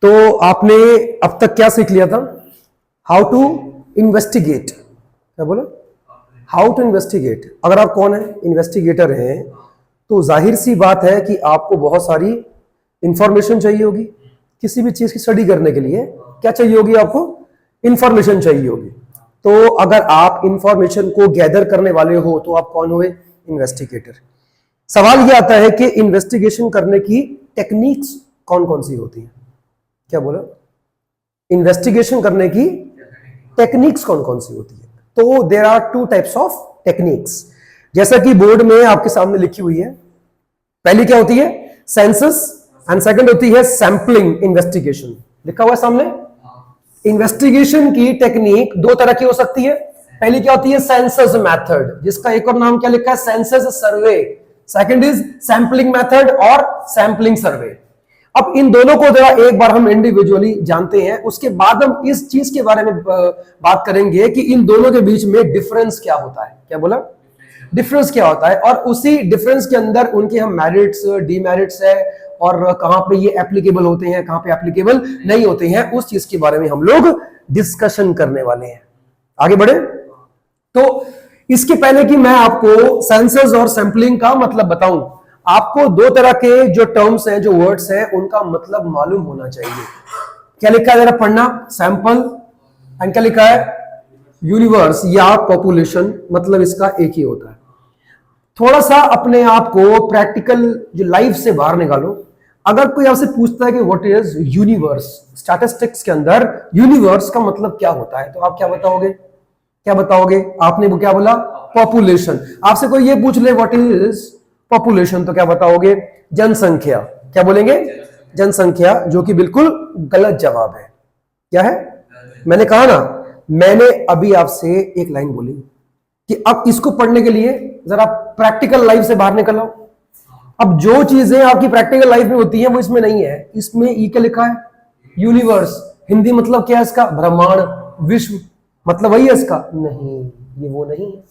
तो आपने अब तक क्या सीख लिया था? How to investigate. क्या बोला? How to investigate. अगर आप कौन है? इन्वेस्टिगेटर हैं, तो जाहिर सी बात है कि आपको बहुत सारी इंफॉर्मेशन चाहिए होगी। किसी भी चीज की स्टडी करने के लिए क्या चाहिए होगी? आपको इंफॉर्मेशन चाहिए होगी। तो अगर आप इंफॉर्मेशन को गैदर करने वाले हो तो आप कौन हुए? इन्वेस्टिगेटर। सवाल यह आता है कि इन्वेस्टिगेशन करने की टेक्निक्स कौन कौन सी होती है? क्या बोला? इन्वेस्टिगेशन करने की टेक्निक्स कौन कौन सी होती है? तो there are two types of techniques, जैसा कि बोर्ड में आपके सामने लिखी हुई है। पहली क्या होती है? सेंसस, एंड सेकंड होती है सैंपलिंग इन्वेस्टिगेशन। लिखा हुआ है सामने। इन्वेस्टिगेशन की टेक्निक दो तरह की हो सकती है। पहली क्या होती है? सेंसस मेथड, जिसका एक और नाम क्या लिखा है? Census survey. Second is sampling method और सैंपलिंग सर्वे। अब इन दोनों को जरा एक बार हम इंडिविजुअली जानते हैं, उसके बाद हम इस चीज के बारे में बात करेंगे कि इन दोनों के बीच में डिफरेंस क्या होता है। क्या बोला? डिफरेंस क्या होता है, और उसी डिफरेंस के अंदर उनके हम मेरिट्स, डीमेरिट्स है, और कहां पे ये एप्लीकेबल होते हैं, कहां पे एप्लीकेबल नहीं होते हैं, उस चीज के बारे में हम लोग डिस्कशन करने वाले हैं। आगे बढ़े। तो इसके पहले कि मैं आपको सेंसस और सैंपलिंग का मतलब बताऊं, आपको दो तरह के जो टर्म्स हैं, जो वर्ड्स हैं, उनका मतलब मालूम होना चाहिए। क्या लिखा है जरा पढ़ना? सैंपल, एंड क्या लिखा है? यूनिवर्स या पॉपुलेशन। मतलब इसका एक ही होता है। थोड़ा सा अपने आप को प्रैक्टिकल जो लाइफ से बाहर निकालो। अगर कोई आपसे पूछता है कि व्हाट इज यूनिवर्स, स्टैटिस्टिक्स के अंदर यूनिवर्स का मतलब क्या होता है, तो आप क्या बताओगे? क्या बताओगे? आपने वो क्या बोला? पॉपुलेशन। आपसे कोई ये पूछ ले व्हाट इज पॉपुलेशन, तो क्या बताओगे? जनसंख्या। क्या बोलेंगे? जनसंख्या, जो कि बिल्कुल गलत जवाब है। क्या है? मैंने कहा ना, मैंने अभी आपसे एक लाइन बोली कि अब इसको पढ़ने के लिए जरा प्रैक्टिकल लाइफ से बाहर निकल आओ। अब जो चीजें आपकी प्रैक्टिकल लाइफ में होती हैं वो इसमें नहीं है। इसमें ई क्या लिखा है? यूनिवर्स। हिंदी मतलब क्या है इसका? ब्रह्मांड, विश्व, मतलब वही है इसका? नहीं, ये वो नहीं है।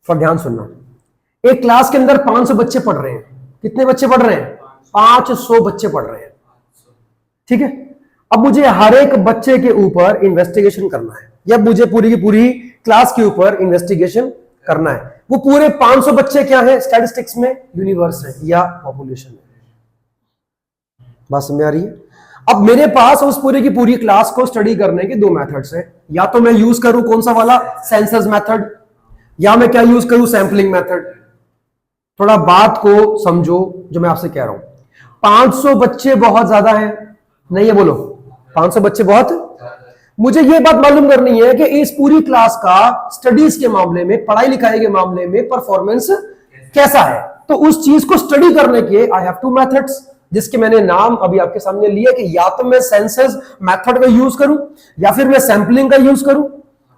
थोड़ा ध्यान सुनना। एक क्लास के अंदर 500 बच्चे पढ़ रहे हैं। कितने बच्चे पढ़ रहे हैं? 500 बच्चे पढ़ रहे हैं। ठीक है। अब मुझे हर एक बच्चे के ऊपर इन्वेस्टिगेशन करना है, या मुझे पूरी की पूरी क्लास के ऊपर इन्वेस्टिगेशन करना है। वो पूरे 500 बच्चे क्या है स्टैटिस्टिक्स में? यूनिवर्स है या पॉपुलेशन है। बात समझ आ रही है? अब मेरे पास उस पूरी की पूरी क्लास को स्टडी करने के दो मेथड्स हैं। या तो मैं यूज करूं कौन सा वाला? सेंसस मेथड, या मैं क्या यूज करूं? Sampling method. थोड़ा बात को समझो जो मैं आपसे कह रहा हूं। 500 बच्चे बहुत ज्यादा है? नहीं है? बोलो। 500 बच्चे बहुत। मुझे यह बात मालूम करनी है कि इस पूरी क्लास का स्टडीज के मामले में, पढ़ाई लिखाई के मामले में परफॉर्मेंस कैसा है। तो उस चीज को स्टडी करने के आई हैव टू मेथड्स, जिसके मैंने नाम अभी आपके सामने लिया कि या तो मैं सेंसस मेथड का यूज करूं या फिर मैं सैंपलिंग का यूज करूं।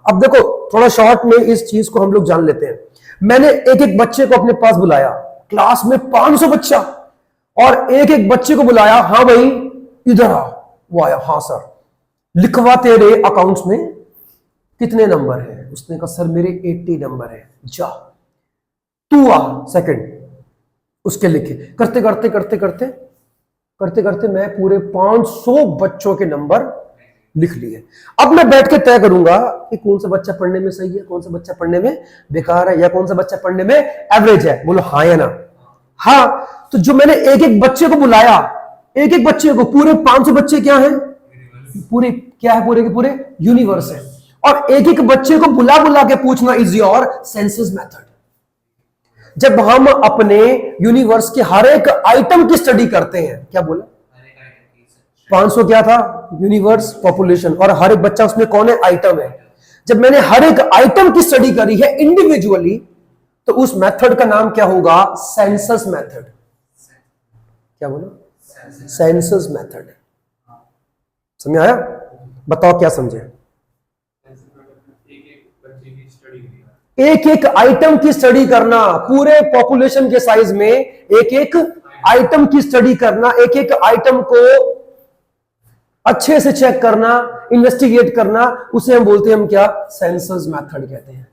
अब देखो, थोड़ा शॉर्ट में इस चीज को हम लोग जान लेते हैं। मैंने एक एक बच्चे को अपने पास बुलाया, क्लास में 500 बच्चा, और एक एक बच्चे को बुलाया, हाँ भाई इधर आ। वो आया, हाँ सर। लिखवा तेरे अकाउंट्स में कितने नंबर है? उसने कहा सर मेरे 80 नंबर है। जा तू आ सेकंड। उसके लिखे करते करते करते करते करते करते मैं पूरे 500 बच्चों के नंबर लिख लिए। अब मैं बैठ के तय करूंगा कि कौन सा बच्चा पढ़ने में सही है, कौन सा बच्चा पढ़ने में बेकार है, या कौन सा बच्चा पढ़ने में एवरेज है। बोलो हाँ या ना? हाँ। तो जो मैंने एक एक बच्चे को बुलाया, एक एक बच्चे को, पूरे 500 बच्चे क्या हैं? पूरे क्या है? पूरे के पूरे यूनिवर्स है। और एक एक बच्चे को बुला बुला के पूछना इज योर सेंसस मेथड। जब हम अपने यूनिवर्स के हर एक आइटम की स्टडी करते हैं, क्या बोला? 500 क्या था? यूनिवर्स, पॉपुलेशन, और हर एक बच्चा उसमें कौन है? आइटम है। जब मैंने हर एक आइटम की स्टडी करी है इंडिविजुअली, तो उस मेथड का नाम क्या होगा? Census method. क्या बोला? Census method. समझ आया? बताओ क्या समझे? एक एक आइटम की स्टडी करना, पूरे पॉपुलेशन के साइज में एक एक आइटम की स्टडी करना, एक एक आइटम को अच्छे से चेक करना, इन्वेस्टिगेट करना, उसे हम बोलते हैं, हम क्या? सेंसस मेथड कहते हैं।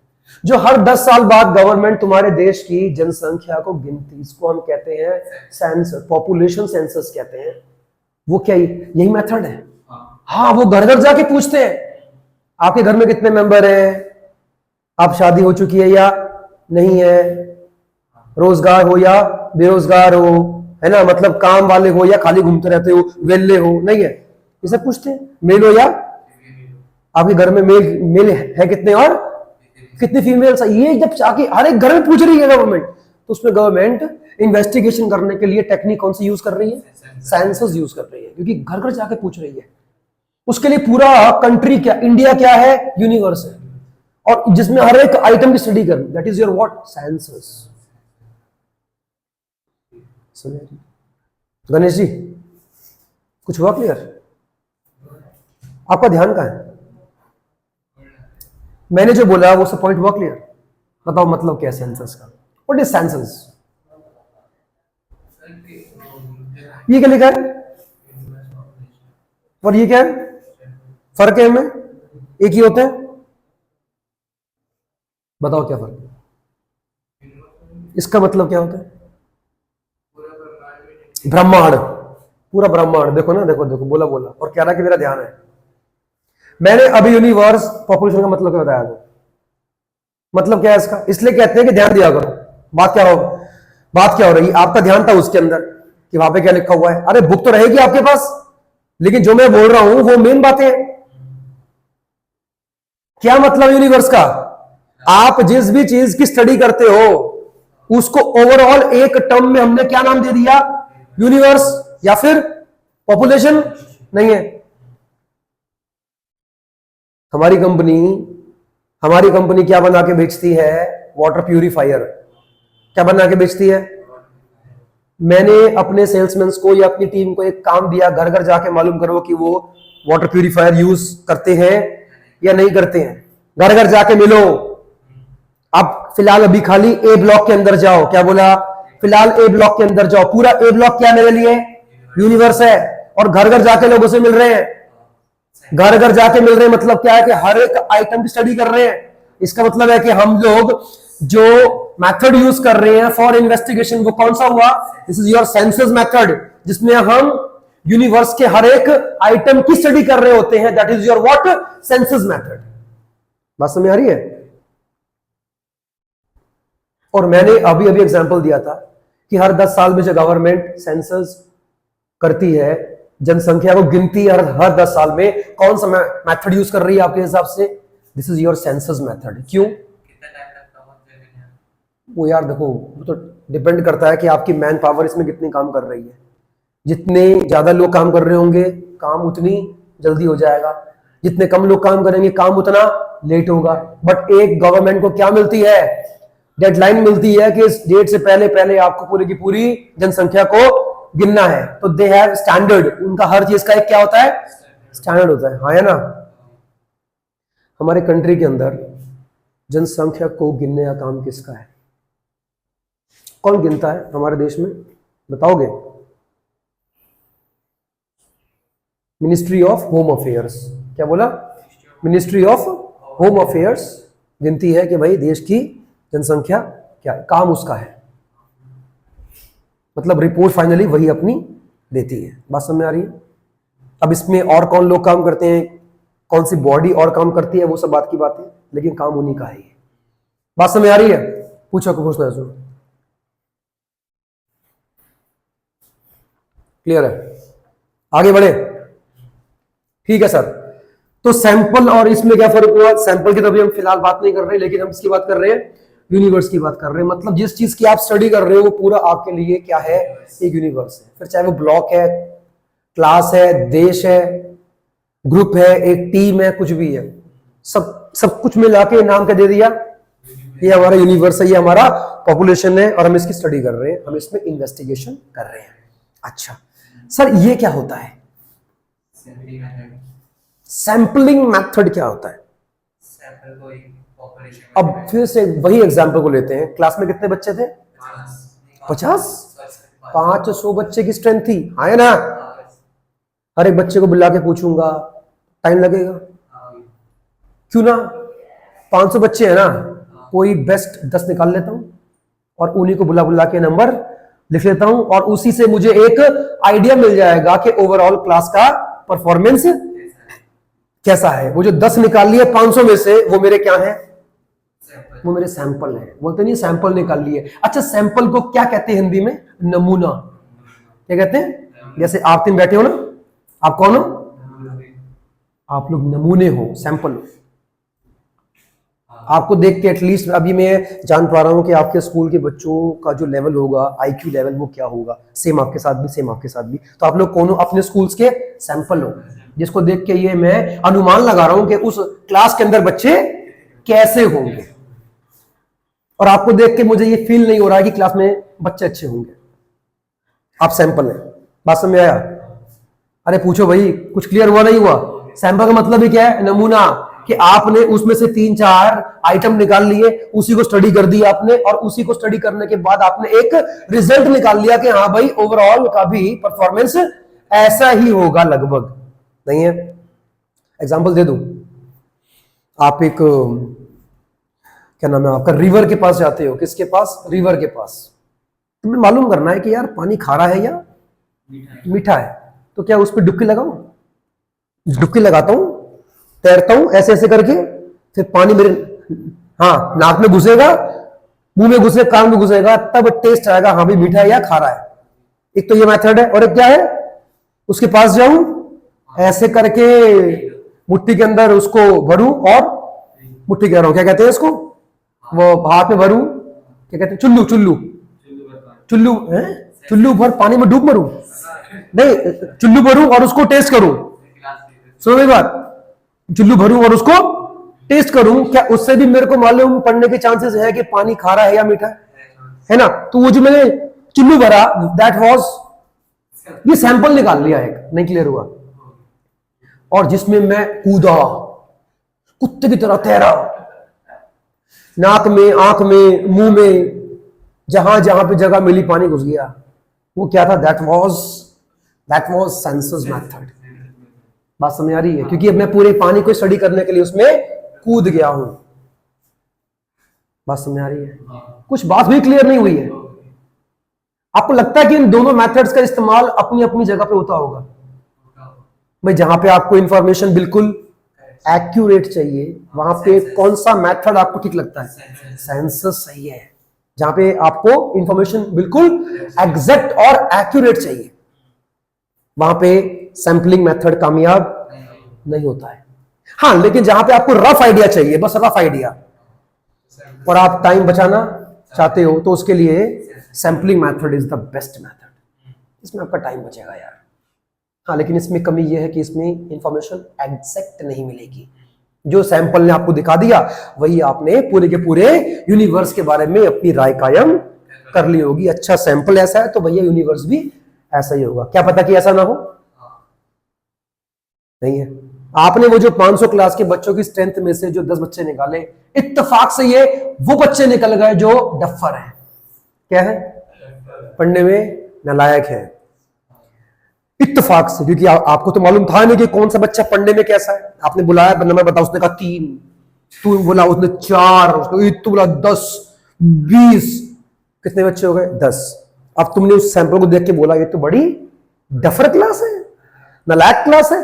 जो हर 10 साल बाद गवर्नमेंट तुम्हारे देश की जनसंख्या को गिनती, इसको हम कहते हैं सेंसस, पॉपुलेशन सेंसस कहते हैं। वो क्या यही मेथड है? हाँ, वो घर घर जाके पूछते हैं आपके घर में कितने मेंबर हैं, आप शादी हो चुकी है या नहीं है, रोजगार हो या बेरोजगार हो, है ना, मतलब काम वाले हो या खाली घूमते रहते हो, वेले हो नहीं है, ये सब पूछते हैं। मेल हो या आपके घर में मेल मेल है कितने और कितने फीमेल्स, ये जब जाके हर एक घर में पूछ रही है गवर्नमेंट, तो उसमें गवर्नमेंट इन्वेस्टिगेशन करने के लिए टेक्निक कौन सी यूज कर रही है? सेंसस यूज कर रही है, क्योंकि घर घर जाके पूछ रही है। उसके लिए पूरा कंट्री क्या, इंडिया क्या है? यूनिवर्स है, और जिसमें हर एक आइटम की स्टडी करनी, that is your what? Census. Ganesh ji कुछ हुआ क्लियर? आपका ध्यान कहां है? मैंने जो बोला वो सब पॉइंट हुआ क्लियर? बताओ मतलब क्या है सेंसस का? What is census? ये क्या लिखा है और ये क्या है? फर्क है इनमें? एक ही होते हैं? बताओ क्या फर्क है? इसका मतलब क्या होता है? ब्रह्मांड, पूरा ब्रह्मांड। देखो ना, देखो देखो, बोला बोला और कह रहा कि मेरा ध्यान है। मैंने अभी यूनिवर्स पॉपुलेशन का मतलब क्या बताया था? मतलब क्या है इसका? इसलिए कहते हैं कि ध्यान दिया करो। बात क्या हो, बात क्या हो रही? आपका ध्यान था उसके अंदर कि वहां पे क्या लिखा हुआ है। अरे बुक तो रहेगी आपके पास, लेकिन जो मैं बोल रहा हूं वो मेन बातें हैं। क्या मतलब यूनिवर्स का? आप जिस भी चीज की स्टडी करते हो उसको ओवरऑल एक टर्म में हमने क्या नाम दे दिया? यूनिवर्स या फिर पॉपुलेशन। नहीं है। हमारी कंपनी क्या बना के बेचती है? Water purifier. क्या बना के बेचती है? मैंने अपने सेल्समैन को या अपनी टीम को एक काम दिया, घर घर जाके मालूम करो कि वो वाटर प्यूरिफायर यूज करते हैं या नहीं करते हैं। घर घर जाके मिलो। आप फिलहाल अभी खाली ए ब्लॉक के अंदर जाओ। क्या बोला? फिलहाल ए ब्लॉक के अंदर जाओ। पूरा ए ब्लॉक क्या मेरे लिए? यूनिवर्स है। और घर घर जाके लोगों से मिल रहे हैं। घर घर जाके मिल रहे हैं मतलब क्या है? कि हर एक आइटम की स्टडी कर रहे हैं। इसका मतलब है कि हम लोग जो मेथड यूज कर रहे हैं फॉर इन्वेस्टिगेशन, वो कौन सा हुआ? This is your census method, जिसमें हम यूनिवर्स के हर एक आइटम की स्टडी कर रहे होते हैं। That is your what? Census method. बात समझ आ रही है? और मैंने अभी अभी एग्जांपल दिया था कि हर 10 साल में जो गवर्नमेंट सेंसस करती है, जनसंख्या को गिनती है, हर 10 साल में कौन सा मेथड यूज कर रही है आपके हिसाब से? This is your census method. क्यों? वो यार देखो, वो तो डिपेंड करता है कि आपकी मैन पावर इसमें कितनी काम कर रही है। जितने ज्यादा लोग काम कर रहे होंगे, काम उतनी जल्दी हो जाएगा। जितने कम लोग काम करेंगे, काम उतना लेट होगा। बट एक गवर्नमेंट को क्या मिलती है? डेडलाइन मिलती है कि इस डेट से पहले पहले आपको पूरी की पूरी जनसंख्या को गिनना है। तो दे हैव स्टैंडर्ड। उनका हर चीज का एक क्या होता है? स्टैंडर्ड होता है। हाँ, है ना? हमारे कंट्री के अंदर जनसंख्या को गिनने का काम किसका है? कौन गिनता है हमारे देश में? बताओगे? Ministry of home affairs. क्या बोला? मिनिस्ट्री ऑफ होम अफेयर्स गिनती है कि भाई देश की जनसंख्या क्या है, काम उसका है। मतलब रिपोर्ट फाइनली वही अपनी देती है। बात समझ में आ रही है? अब इसमें और कौन लोग काम करते हैं, कौन सी बॉडी और काम करती है, वो सब बात की बात है, लेकिन काम उन्हीं का है। बात समझ में आ रही है? पूछो, को पूछना है जो क्लियर है। आगे बढ़े? ठीक है सर। तो सैंपल और इसमें क्या फर्क हुआ? सैंपल की तो अभी हम फिलहाल बात नहीं कर रहे, लेकिन हम इसकी बात कर रहे हैं, यूनिवर्स की बात कर रहे हैं। मतलब जिस चीज की आप स्टडी कर रहे हो वो पूरा आपके लिए क्या है? एक यूनिवर्स है। फिर चाहे वो ब्लॉक है, क्लास है, देश है, ग्रुप है, एक टीम है, कुछ भी है, सब कुछ मिला के नाम क्या दे दिया? ये हमारा यूनिवर्स है, ये हमारा पॉपुलेशन है, और हम इसकी स्टडी कर रहे हैं, हम इसमें इन्वेस्टिगेशन कर रहे हैं। अच्छा सर, ये क्या होता है? सैंपलिंग मेथड क्या होता है? अब फिर से वही एग्जांपल को लेते हैं। क्लास में कितने बच्चे थे? 50। 500 बच्चे की स्ट्रेंथ थी, है ना? हर एक बच्चे को बुला के पूछूंगा, टाइम लगेगा। क्यों ना? 500 बच्चे हैं ना, कोई बेस्ट 10 निकाल लेता हूं और उन्हीं को बुला बुला के नंबर लिख लेता हूं और उसी से मुझे एक आइडिया मिल जाएगा कि ओवरऑल क्लास का परफॉर्मेंस कैसा है। वो जो 10 निकाल लिए 500 में से, वो मेरे क्या है? वो मेरे सैंपल है। बोलते नहीं सैंपल निकाल लिए। अच्छा, सैंपल को क्या कहते हैं हिंदी में? नमूना। क्या कहते हैं? जैसे आप तीन बैठे हो ना, आप कौन हो? आप लोग नमूने हो, सैंपल हो। आपको देख के एटलीस्ट अभी मैं जान पा रहा हूं कि आपके स्कूल के बच्चों का जो लेवल होगा, आईक्यू लेवल, वो क्या होगा। सेम आपके साथ भी, सेम आपके साथ भी। तो आप लोग कौन हो? अपने स्कूल्स के सैंपल हो, जिसको देख के ये मैं अनुमान लगा रहा हूं कि उस क्लास के अंदर बच्चे कैसे होंगे। और आपको देख के मुझे ये फील नहीं हो रहा है कि क्लास में बच्चे अच्छे होंगे। आप सैंपल हैं। बात समझ में आया? अरे पूछो भाई, कुछ क्लियर हुआ नहीं हुआ? सैंपल का मतलब ही क्या है? नमूना। कि आपने उसमें से 3-4 आइटम निकाल लिए, उसी को स्टडी कर दिया आपने, और उसी को स्टडी करने के बाद आपने एक रिजल्ट निकाल लिया कि हाँ भाई ओवरऑल का भी परफॉर्मेंस ऐसा ही होगा लगभग। नहीं है? एग्जांपल दे दूं। आप एक क्या नाम है आपका, रिवर के पास जाते हो। किसके पास? रिवर के पास। तुम्हें मालूम करना है कि यार पानी खारा है या मीठा है। तो क्या उस पर डुबकी लगाऊं? डुबकी लगाता हूं, तैरता हूं ऐसे ऐसे करके, फिर पानी मेरे नाक में घुसेगा, मुंह में घुसेगा, कान में घुसेगा, तब टेस्ट आएगा हाँ भाई मीठा है या खारा है। एक तो ये मेथड है। और एक क्या है? उसके पास जाऊं, ऐसे करके मुट्ठी के अंदर उसको भरूं, और मुट्ठी कह रहा हूं, क्या कहते हैं इसको, वो हाथ में भरूं, क्या कहते हैं, चुल्लू। चुल्लू चुल्लू है? चुल्लू भर पानी में डूब मरूं? नहीं, चुल्लू भरूं और उसको टेस्ट करूं। सुनो मेरी बात, चुल्लू भरूं और उसको टेस्ट करूं, क्या उससे भी मेरे को मालूम पड़ने के चांसेस है कि पानी खारा है या मीठा है ना? तो वो जो मैंने चुल्लू भरा, दैट वाज, ये सैंपल निकाल लिया एक। नहीं क्लियर हुआ? और जिसमें मैं कूदा, कुत्ते की तरह तैरा, नाक में, आंख में, मुंह में, जहां जहां पे जगह मिली पानी घुस गया। वो क्या था? That was census method. बात समझ आ रही है? क्योंकि अब मैं पूरे पानी को स्टडी करने के लिए उसमें कूद गया हूं। बात समझ आ रही है? कुछ बात भी क्लियर नहीं हुई है? आपको लगता है कि इन दोनों मेथड्स का इस्तेमाल अपनी अपनी जगह पे होता होगा? भाई जहां पे आपको इंफॉर्मेशन बिल्कुल एक्यूरेट चाहिए, वहां पे कौन सा मेथड आपको ठीक लगता है? सेंसस सही है। जहां पे आपको इंफॉर्मेशन बिल्कुल एग्जैक्ट और एक्यूरेट चाहिए, वहां पे सैंपलिंग मेथड कामयाब नहीं होता है। हाँ, लेकिन जहां पे आपको रफ आइडिया चाहिए, बस रफ आइडिया, और आप टाइम बचाना चाहते हो, तो उसके लिए sampling method is the best method. इसमें आपका टाइम बचेगा यार। हाँ, लेकिन इसमें कमी यह है कि इसमें इंफॉर्मेशन एग्जैक्ट नहीं मिलेगी। जो सैंपल ने आपको दिखा दिया, वही आपने पूरे के पूरे यूनिवर्स के बारे में अपनी राय कायम कर ली होगी। अच्छा, सैंपल ऐसा है तो भैया यूनिवर्स भी ऐसा ही होगा। क्या पता कि ऐसा ना हो? नहीं है। आपने वो जो 500 क्लास के बच्चों की स्ट्रेंथ में से जो 10 बच्चे निकाले, इत्तेफाक से ये वो बच्चे निकल गए जो डफर हैं। क्या है? पढ़ने में नालायक है। इत्तेफाक से, क्योंकि आपको तो मालूम था नहीं कि कौन सा बच्चा पढ़ने में कैसा है। आपने बुलाया, नंबर बताओ, उसने कहा 3, तू बोला उसने 4, उसने तू बोला 10, 20, कितने बच्चे हो गए? 10। अब तुमने उस सैंपल को देख के बोला ये तो बड़ी डफर क्लास है, नालायक क्लास है।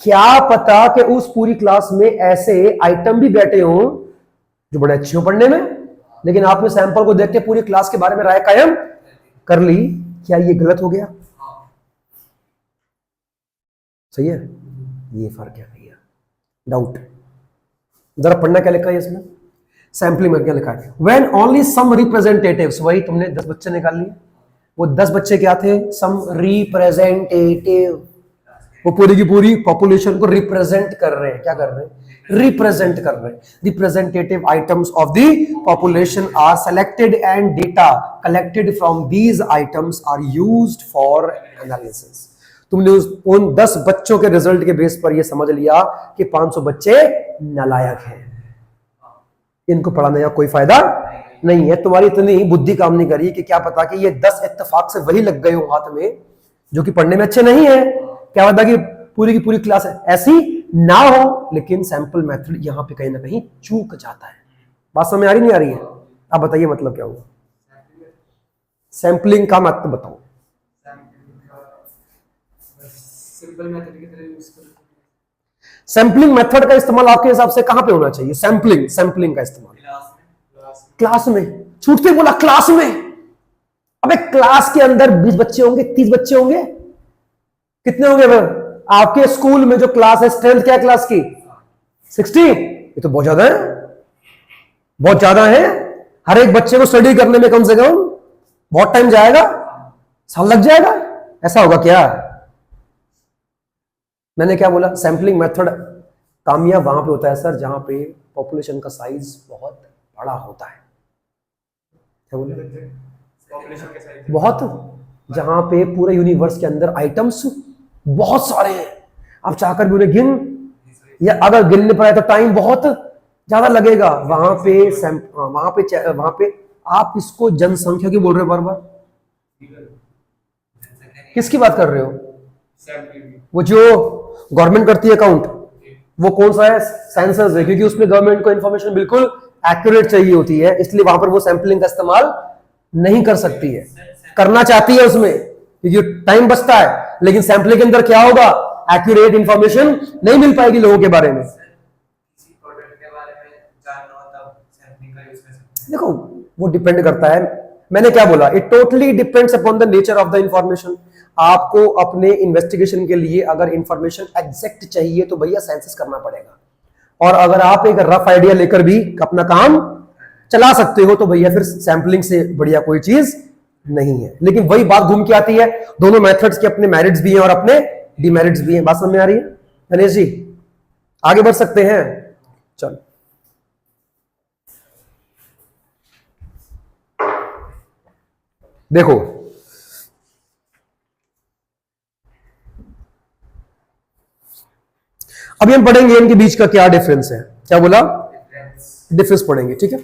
क्या पता कि उस पूरी क्लास में ऐसे आइटम भी बैठे हों जो बड़े अच्छे हो पढ़ने में, लेकिन आपने सैंपल को देख के पूरी क्लास के बारे में राय कायम कर ली। क्या ये गलत हो गया? सही है? ये फर्क है भैया। डाउट? जरा पढ़ना क्या लिखा है इसमें, सैंपलिंग में क्या लिखा है? व्हेन ओनली सम रिप्रेजेंटेटिव्स, वही तुमने 10 बच्चे निकाल लिए। वो 10 बच्चे क्या थे? सम रिप्रेजेंटेटिव। वो पूरी की पूरी पॉपुलेशन को रिप्रेजेंट कर रहे हैं। क्या कर रहे हैं? रिप्रेजेंट कर रहे हैं। Representative items of the population are selected and data collected from these items are used for analysis. तुमने उन 10 बच्चों के रिजल्ट के बेस पर यह समझ लिया कि 500 बच्चे नालायक हैं, इनको पढ़ाने का कोई फायदा नहीं है। तुम्हारी इतनी बुद्धि काम नहीं करी कि क्या पता कि ये 10 इत्तेफाक से वही लग गए हो हाथ में जो कि पढ़ने में अच्छे नहीं है। क्या पता कि पूरी की पूरी क्लास ऐसी ना हो, लेकिन सैंपल मेथड यहां पे कहीं ना कहीं चूक जाता है। बात समझ आ रही नहीं आ रही है? आप बताइए मतलब क्या हुआ? सैंपलिंग का मतलब बताओ। सिंपल मेथड की तरह यूज करो। सैंपलिंग मेथड का इस्तेमाल आपके हिसाब से कहां पे होना चाहिए? सैंपलिंग का इस्तेमाल क्लास में। छूटते बोला क्लास में। अबे क्लास के अंदर 20 बच्चे होंगे, 30 बच्चे होंगे, कितने होंगे भाई? आपके स्कूल में जो क्लास है, स्ट्रेंथ क्या है क्लास की? 60। ये तो बहुत ज्यादा है, बहुत ज्यादा है। हर एक बच्चे को स्टडी करने में कम से कम बहुत टाइम जाएगा, साल लग जाएगा। ऐसा होगा क्या? मैंने क्या बोला? सैंपलिंग मेथड कामयाब वहां पे होता है सर जहां पे पॉपुलेशन का साइज बहुत बड़ा होता है। क्या बोले? पॉपुलेशन के साइज बहुत, जहां पे पूरे यूनिवर्स के अंदर आइटम्स बहुत सारे हैं, आप चाहकर भी उन्हें गिन, या अगर गिनने पर आए तो टाइम बहुत ज्यादा लगेगा। वहां पे आप इसको जनसंख्या की बोल रहे हो बार बार? किसकी बात कर रहे हो? वो जो गवर्नमेंट करती है काउंट, वो कौन सा है? सेंसस है, क्योंकि उसमें गवर्नमेंट को इंफॉर्मेशन बिल्कुल एक्यूरेट चाहिए होती है, इसलिए वहां पर वो सैंपलिंग का इस्तेमाल नहीं कर सकती है। करना चाहती है उसमें क्योंकि टाइम बचता है, लेकिन सैंपलिंग के अंदर क्या होगा? एक्यूरेट इंफॉर्मेशन नहीं मिल पाएगी लोगों के बारे में। देखो वो डिपेंड करता है, मैंने क्या बोला, it totally depends upon the nature of the information. आपको अपने इन्वेस्टिगेशन के लिए अगर इंफॉर्मेशन एग्जैक्ट चाहिए तो भैया सेंसस करना पड़ेगा, और अगर आप एक रफ आइडिया लेकर भी अपना काम चला सकते हो तो भैया फिर सैंपलिंग से बढ़िया कोई चीज नहीं है। लेकिन वही बात घूम के आती है, दोनों मेथड्स के अपने मेरिट्स भी हैं और अपने डिमेरिट्स भी हैं। बात समझ में आ रही है गणेश जी? आगे बढ़ सकते हैं, चलो। देखो अभी हम पढ़ेंगे इनके बीच का क्या डिफरेंस है। क्या बोला? डिफरेंस पढ़ेंगे, ठीक है।